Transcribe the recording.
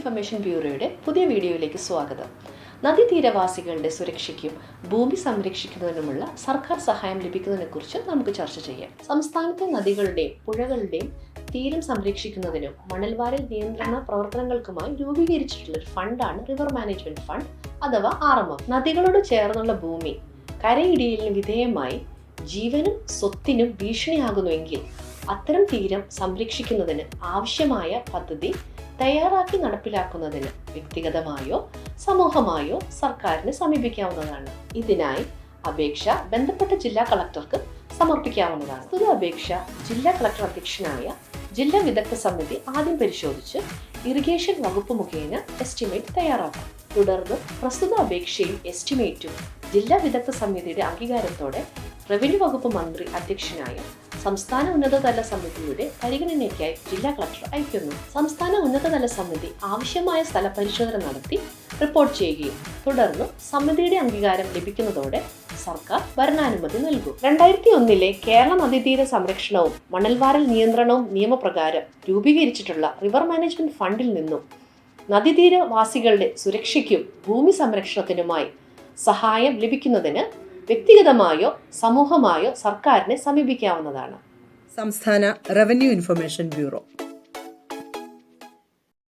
Information ബ്യൂറോയുടെ പുതിയ വീഡിയോയിലേക്ക് സ്വാഗതം. നദീതീരവാസികളുടെ സുരക്ഷയ്ക്കും ഭൂമി സംരക്ഷിക്കുന്നതിനുമുള്ള സർക്കാർ സഹായം ലഭിക്കുന്നതിനെക്കുറിച്ച് നമുക്ക് ചർച്ച ചെയ്യാം. സംസ്ഥാനത്തെ നദികളുടെയും പുഴകളുടെയും തീരം സംരക്ഷിക്കുന്നതിനും മണൽവാരൽ നിയന്ത്രണ പ്രവർത്തനങ്ങൾക്കുമായി രൂപീകരിച്ചിട്ടുള്ള ഒരു ഫണ്ടാണ് റിവർ മാനേജ്മെന്റ് ഫണ്ട് അഥവാ RMF. നദികളോട് ചേർന്നുള്ള ഭൂമി കരയിടിയലിന് വിധേയമായി ജീവനും സ്വത്തിനും ഭീഷണിയാകുന്നുവെങ്കിൽ അത്തരം തീരം സംരക്ഷിക്കുന്നതിന് ആവശ്യമായ പദ്ധതി തയ്യാറാക്കി നടപ്പിലാക്കുന്നതിന് വ്യക്തിഗതമായോ സമൂഹമായോ സർക്കാരിനെ സമീപിക്കാവുന്നതാണ്. ഇതിനായി അപേക്ഷ ബന്ധപ്പെട്ട ജില്ലാ കളക്ടർക്ക് സമർപ്പിക്കാവുന്നതാണ്. പ്രസ്തുത അപേക്ഷ ജില്ലാ കളക്ടർ അധ്യക്ഷനായ ജില്ലാ വിദഗ്ധ സമിതി ആദ്യം പരിശോധിച്ച് ഇറിഗേഷൻ വകുപ്പ് മുഖേന എസ്റ്റിമേറ്റ് തയ്യാറാക്കും. തുടർന്ന് പ്രസ്തുത അപേക്ഷയും എസ്റ്റിമേറ്റും ജില്ലാ വിദഗ്ധ സമിതിയുടെ അംഗീകാരത്തോടെ റവന്യൂ വകുപ്പ് മന്ത്രി അധ്യക്ഷനായ സംസ്ഥാന ഉന്നതതല സമിതിയുടെ പരിഗണനയ്ക്കായി ജില്ലാ കളക്ടർ അയക്കുന്നു. സംസ്ഥാന ഉന്നതതല സമിതി ആവശ്യമായ സ്ഥല പരിശോധന നടത്തി റിപ്പോർട്ട് ചെയ്യുകയും തുടർന്ന് സമിതിയുടെ അംഗീകാരം ലഭിക്കുന്നതോടെ സർക്കാർ ഭരണാനുമതി നൽകും. 2001 കേരള നദീതീര സംരക്ഷണവും മണൽവാരൽ നിയന്ത്രണവും നിയമപ്രകാരം രൂപീകരിച്ചിട്ടുള്ള റിവർ മാനേജ്മെന്റ് ഫണ്ടിൽ നിന്നും നദീതീരവാസികളുടെ സുരക്ഷയ്ക്കും ഭൂമി സംരക്ഷണത്തിനുമായി സഹായം ലഭിക്കുന്നതിന് വ്യക്തിഗതമായോ സമൂഹമായോ സർക്കാരിനെ സമീപിക്കാവുന്നതാണ്. സംസ്ഥാന റവന്യൂ ഇൻഫർമേഷൻ ബ്യൂറോ.